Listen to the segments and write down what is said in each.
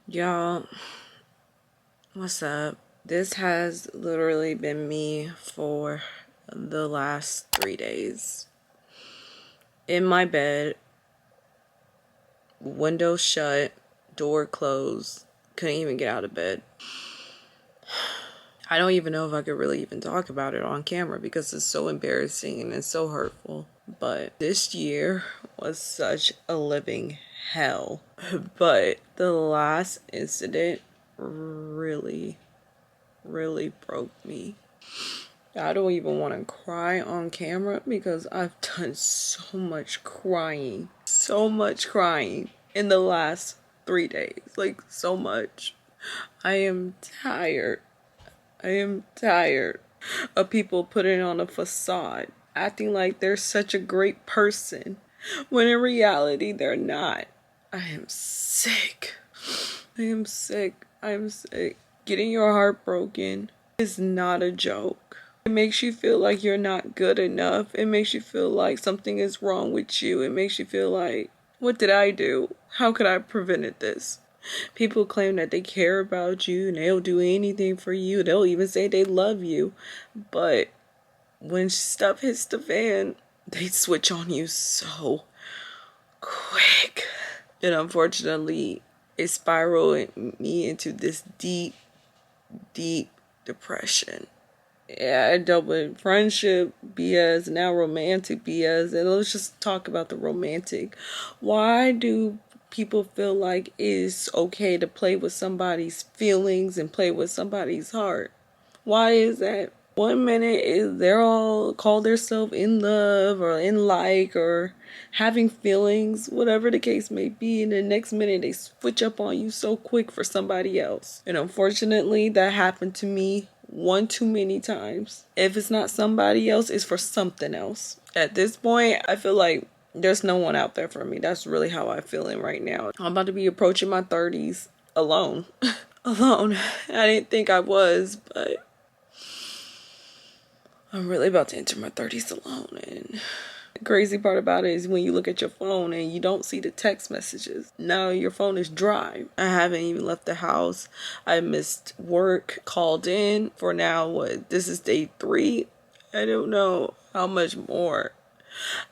Y'all, what's up? This has literally been me for the last 3 days. In my bed, window shut, door closed, couldn't even get out of bed. I don't even know if I could really even talk about it on camera because it's so embarrassing and it's so hurtful. But this year was such a living hell. But the last incident really broke me. I don't even want to cry on camera because I've done so much crying in the last 3 days. Like, so much. I am tired of people putting on a facade, acting like they're such a great person, when in reality they're not. I am sick. Getting your heart broken is not a joke. It makes you feel like you're not good enough. It makes you feel like something is wrong with you. It makes you feel like, what did I do? How could I have prevented this? People claim that they care about you and they'll do anything for you. They'll even say they love you. But when stuff hits the fan, they switch on you so quick. And unfortunately, it spiraled me into this deep depression. Yeah, I dealt with friendship BS, now romantic BS, and let's just talk about the romantic. Why do people feel like it's okay to play with somebody's feelings and play with somebody's heart? Why is that? One minute is they're all call themselves in love or in like or having feelings, whatever the case may be, and the next minute they switch up on you so quick for somebody else. And unfortunately, that happened to me one too many times. If it's not somebody else, it's for something else. At this point, I feel like there's no one out there for me. That's really how I'm feeling right now. I'm about to be approaching my 30s alone. Alone. I didn't think I was, but I'm really about to enter my 30s alone. And the crazy part about it is when you look at your phone and you don't see the text messages. Now your phone is dry. I haven't even left the house. I missed work, called in for now. This is day 3. I don't know how much more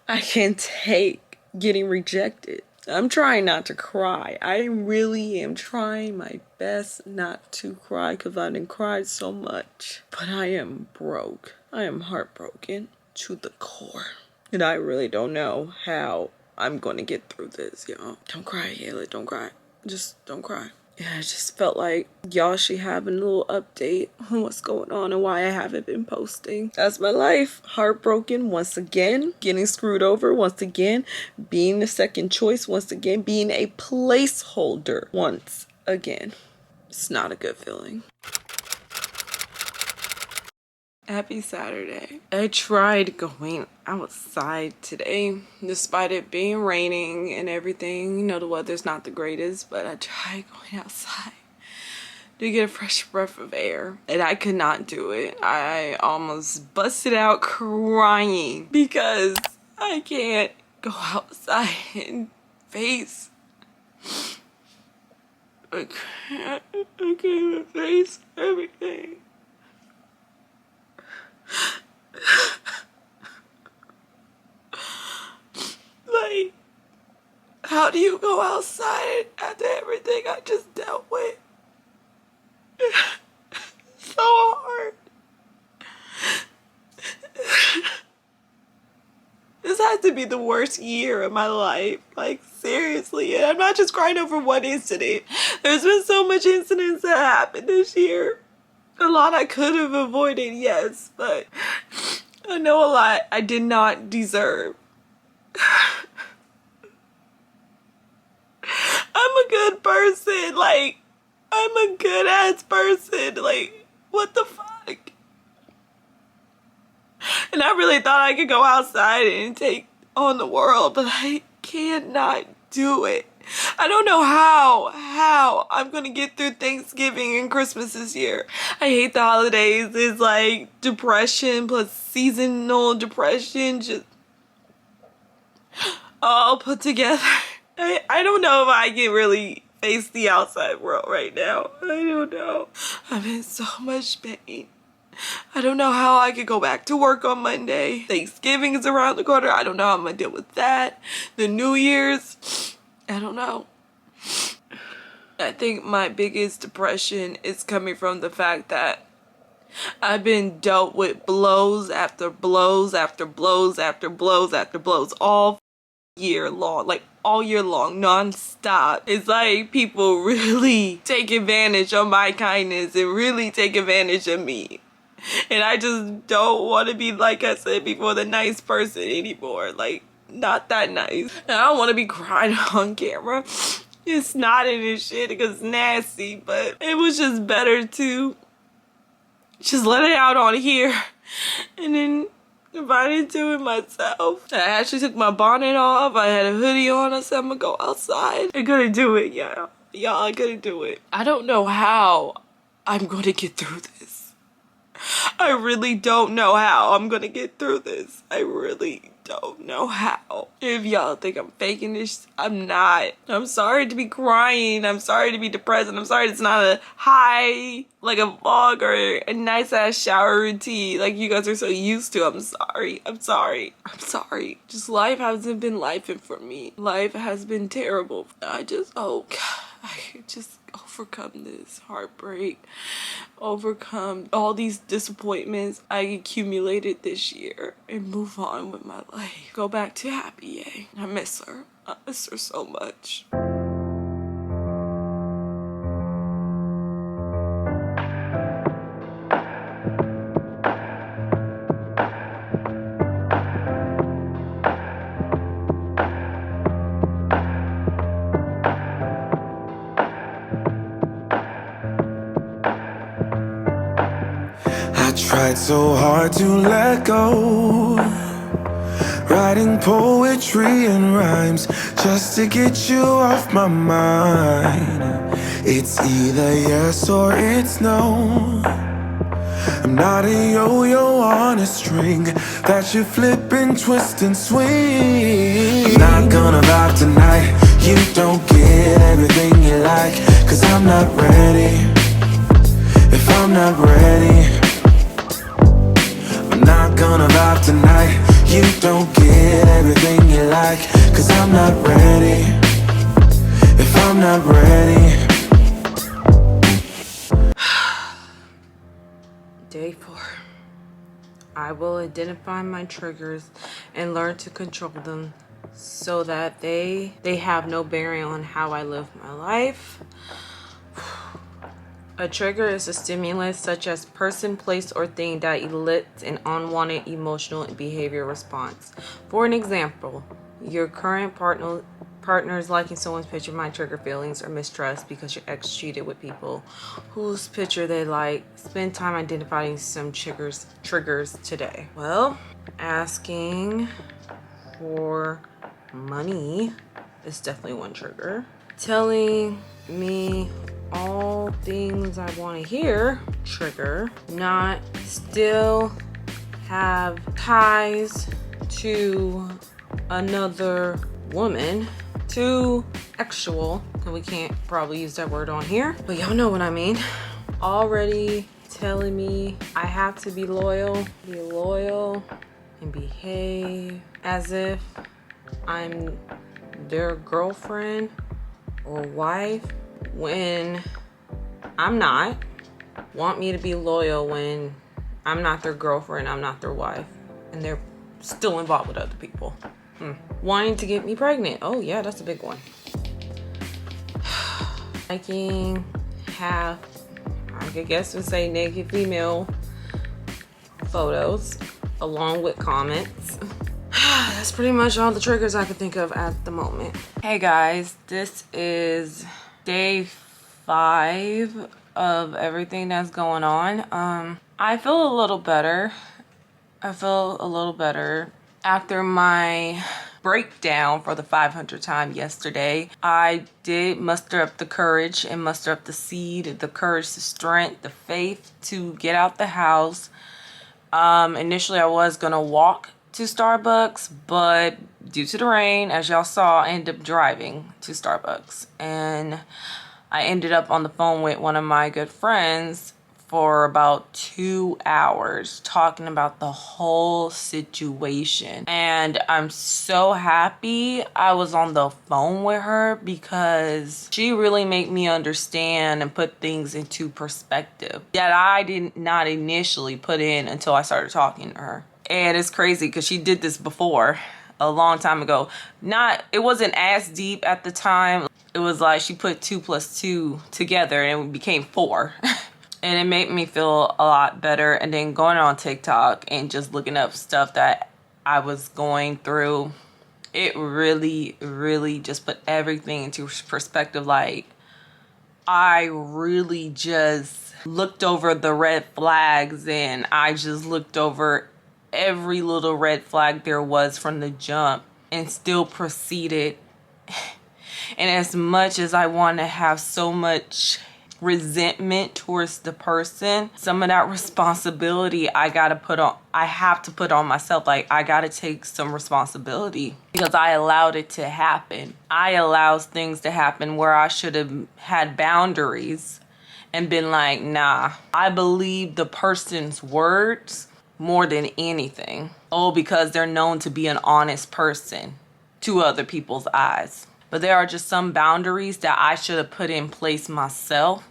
I can take getting rejected. I'm trying not to cry. I really am trying my best not to cry because I didn't cry so much. But I am broke. I am heartbroken to the core. And I really don't know how I'm going to get through this, y'all. Don't cry, Haley. Don't cry. Just don't cry. Yeah, I just felt like y'all should have a little update on what's going on and why I haven't been posting. That's my life. Heartbroken once again. Getting screwed over once again. Being the second choice once again. Being a placeholder once again. It's not a good feeling. Happy Saturday. I tried going outside today, despite it being raining and everything. You know, the weather's not the greatest, but I tried going outside to get a fresh breath of air, and I could not do it. I almost busted out crying because I can't go outside and face. I can't even face everything. Like, how do you go outside after everything I just dealt with? So hard. This has to be the worst year of my life. Like, seriously. And I'm not just crying over one incident. There's been so much incidents that happened this year. A lot I could have avoided, yes, but I know a lot I did not deserve. I'm a good person. Like, I'm a good ass person. Like, what the fuck? And I really thought I could go outside and take on the world, but I cannot do it. I don't know how I'm gonna get through Thanksgiving and Christmas this year. I hate the holidays. It's like depression plus seasonal depression, just all put together. I don't know if I can really face the outside world right now. I don't know. I'm in so much pain. I don't know how I could go back to work on Monday. Thanksgiving is around the corner. I don't know how I'm gonna deal with that. The New Year's, I don't know. I think my biggest depression is coming from the fact that I've been dealt with blows after blows after blows after blows after blows all year long, like all year long, non-stop. It's like people really take advantage of my kindness and really take advantage of me. And I just don't want to be, like I said before, the nice person anymore. Like, not that nice. And I don't want to be crying on camera. It's not in this shit because it's nasty, but it was just better to just let it out on here. And then if I didn't do it myself, I actually took my bonnet off. I had a hoodie on. I said I'm gonna go outside. I couldn't do it, y'all. I couldn't do it. I don't know how I'm gonna get through this. I really don't know how I'm gonna get through this. I really don't know how. If y'all think I'm faking this, I'm not. I'm sorry to be crying. I'm sorry to be depressed. And I'm sorry it's not a high, like a vlog or a nice ass shower routine like you guys are so used to. I'm sorry. I'm sorry. I'm sorry. Just life hasn't been lifing for me. Life has been terrible. I just, oh God, I could just overcome this heartbreak, overcome all these disappointments I accumulated this year and move on with my life. Go back to FamYae. I miss her. I miss her so much. Tried so hard to let go, writing poetry and rhymes just to get you off my mind. It's either yes or it's no. I'm not a yo-yo on a string that you flip and twist and swing. I'm not gonna vibe tonight. You don't get everything you like, 'cause I'm not ready. If I'm not ready, I'm not gonna vibe tonight. You don't get everything you like, 'cause I'm not ready. If I'm not ready. Day 4. I will identify my triggers and learn to control them so that they have no bearing on how I live my life. A trigger is a stimulus such as person, place, or thing that elicits an unwanted emotional and behavior response. For an example, your current partner is liking someone's picture might trigger feelings or mistrust because your ex cheated with people whose picture they like. Spend time identifying some triggers today. Well, asking for money is definitely one trigger. Telling me all things I want to hear, trigger. Not still have ties to another woman, to actual, because we can't probably use that word on here, but y'all know what I mean. Already telling me I have to be loyal and behave as if I'm their girlfriend or wife when I'm not. Want me to be loyal when I'm not their girlfriend, I'm not their wife, and they're still involved with other people. Wanting to get me pregnant. Oh yeah, that's a big one. Liking half, I guess we'd say naked female photos along with comments. That's pretty much all the triggers I could think of at the moment. Hey guys, this is day 5 of everything that's going on. I feel a little better. After my breakdown for the 500th time yesterday. I did muster up the courage and muster up the seed, the courage, the strength, the faith to get out the house. Initially I was gonna walk to Starbucks, but due to the rain, as y'all saw, I ended up driving to Starbucks. And I ended up on the phone with one of my good friends for about 2 hours talking about the whole situation. And I'm so happy I was on the phone with her because she really made me understand and put things into perspective that I did not initially put in until I started talking to her. And it's crazy because she did this before a long time ago. It wasn't as deep at the time. It was like she put 2 plus 2 together and it became 4. And it made me feel a lot better. And then going on TikTok and just looking up stuff that I was going through, it really, really just put everything into perspective. Like, I really just looked over the red flags, and I just looked over every little red flag there was from the jump and still proceeded. And as much as I want to have so much resentment towards the person, some of that responsibility I have to put on myself. Like, I gotta take some responsibility because I allowed it to happen. I allowed things to happen where I should have had boundaries and been like, nah. I believe the person's words more than anything. Oh, because they're known to be an honest person to other people's eyes. But there are just some boundaries that I should have put in place myself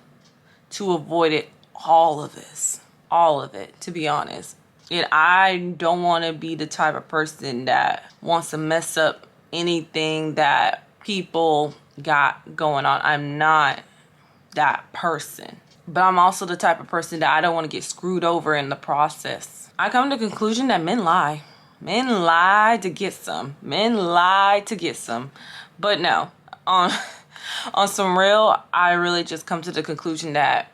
to avoid it, all of it, to be honest. And I don't want to be the type of person that wants to mess up anything that people got going on. I'm not that person. But I'm also the type of person that I don't want to get screwed over in the process. I come to the conclusion that men lie. Men lie to get some. Men lie to get some. But no, on some real, I really just come to the conclusion that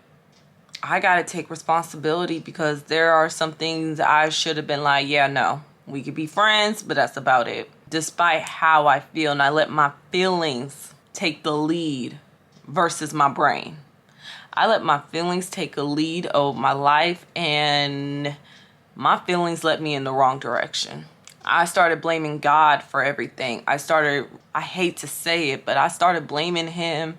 I gotta take responsibility because there are some things I should have been like, yeah, no, we could be friends, but that's about it. Despite how I feel, and I let my feelings take the lead versus my brain. I let my feelings take a lead over my life, and my feelings led me in the wrong direction. I started blaming God for everything. I hate to say it, but I started blaming him.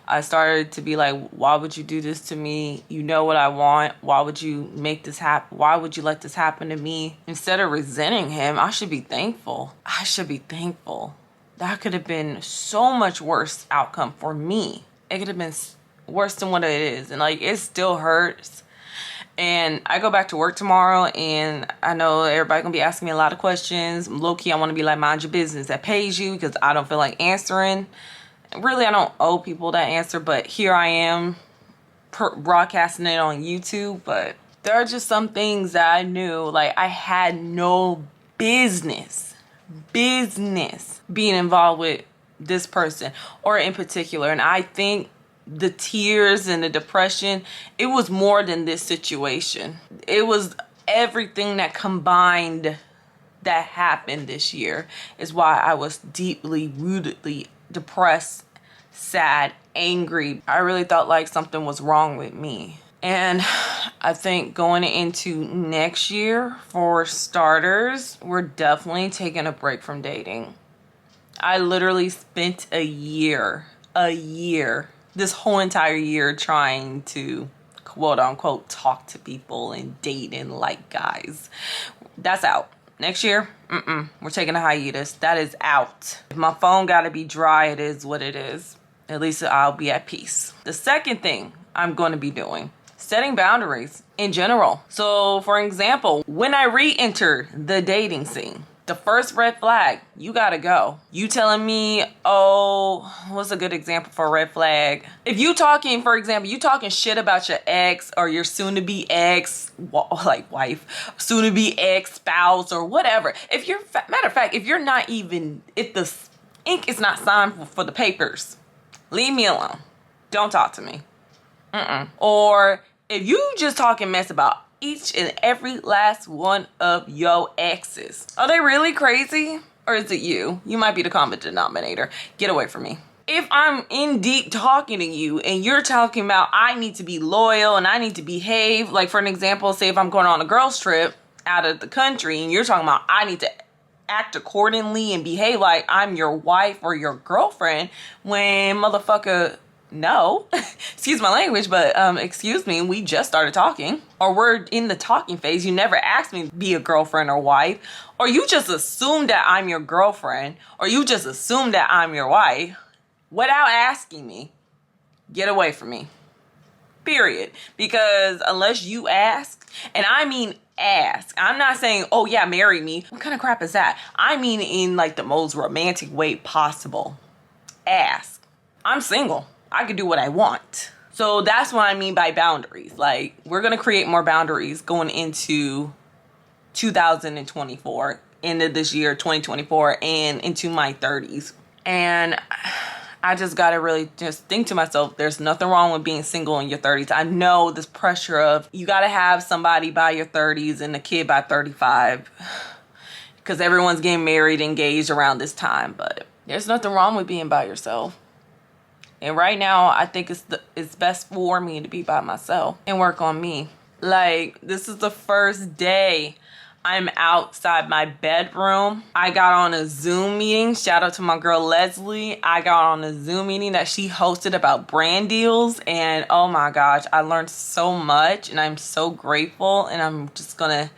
I started to be like, why would you do this to me? You know what I want. Why would you make this happen? Why would you let this happen to me? Instead of resenting him, I should be thankful. I should be thankful. That could have been so much worse outcome for me. It could have been worse than what it is. And like, it still hurts. And I go back to work tomorrow, and I know everybody gonna be asking me a lot of questions. Low-key, I want to be like, mind your business. That pays you because I don't feel like answering. Really, I don't owe people that answer, but here I am broadcasting it on YouTube. But there are just some things that I knew, like, I had no business being involved with this person or in particular. And I think the tears and the depression, it was more than this situation. It was everything that combined that happened this year is why I was deeply, rootedly depressed, sad, angry. I really felt like something was wrong with me. And I think going into next year, for starters, we're definitely taking a break from dating. I literally spent a year, this whole entire year trying to quote unquote talk to people and date and like guys. That's out. Next year, we're taking a hiatus. That is out. If my phone gotta be dry, it is what it is. At least I'll be at peace. The second thing I'm going to be doing, setting boundaries in general. So for example, when I re-enter the dating scene, the first red flag, you gotta go. You telling me, oh, what's a good example for a red flag? If you talking, for example, you talking shit about your ex or your soon-to-be ex, like wife, soon-to-be ex, spouse, or whatever. If you're, matter of fact, if you're not even, if the ink is not signed for the papers, leave me alone. Don't talk to me. Or if you just talking mess about each and every last one of your exes, are they really crazy? Or is it you? You might be the common denominator. Get away from me. If I'm in deep talking to you and you're talking about I need to be loyal and I need to behave, like for an example, say if I'm going on a girls trip out of the country, and you're talking about I need to act accordingly and behave like I'm your wife or your girlfriend, when motherfucker, no. Excuse my language, but excuse me, we just started talking, or we're in the talking phase. You never asked me to be a girlfriend or wife, or you just assume that I'm your girlfriend, or you just assume that I'm your wife without asking me. Get away from me. Period. Because unless you ask, and I mean ask, I'm not saying, oh yeah, marry me. What kind of crap is that? I mean in like the most romantic way possible. Ask. I'm single. I can do what I want. So that's what I mean by boundaries. Like, we're going to create more boundaries going into 2024, end of this year, 2024, and into my 30s. And I just got to really just think to myself, there's nothing wrong with being single in your 30s. I know this pressure of you got to have somebody by your 30s and a kid by 35 because everyone's getting married, engaged around this time. But there's nothing wrong with being by yourself. And right now, I think it's best for me to be by myself and work on me. Like, this is the first day I'm outside my bedroom. I got on a Zoom meeting. Shout out to my girl Leslie. I got on a Zoom meeting that she hosted about brand deals. And oh my gosh, I learned so much. And I'm so grateful. And I'm just going to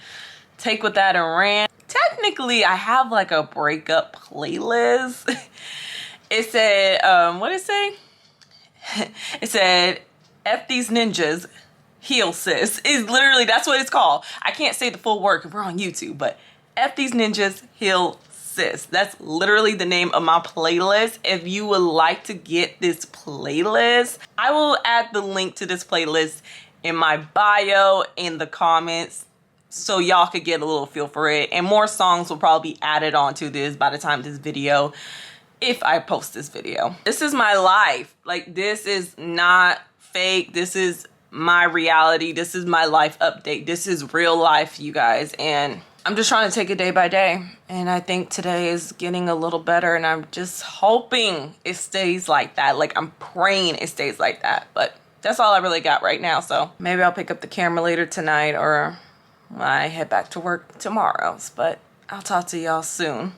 take with that and ran. Technically, I have like a breakup playlist. It said, what did it say? It said, F these ninjas, heal sis. Is literally, that's what it's called. I can't say the full word because we're on YouTube, but F these ninjas, heal sis. That's literally the name of my playlist. If you would like to get this playlist, I will add the link to this playlist in my bio, in the comments, so y'all could get a little feel for it. And more songs will probably be added onto this by the time this video, if I post this video. This is my life. Like, this is not fake. This is my reality. This is my life update. This is real life, you guys. And I'm just trying to take it day by day. And I think today is getting a little better. And I'm just hoping it stays like that. Like, I'm praying it stays like that. But that's all I really got right now. So maybe I'll pick up the camera later tonight, or I head back to work tomorrow. But I'll talk to y'all soon.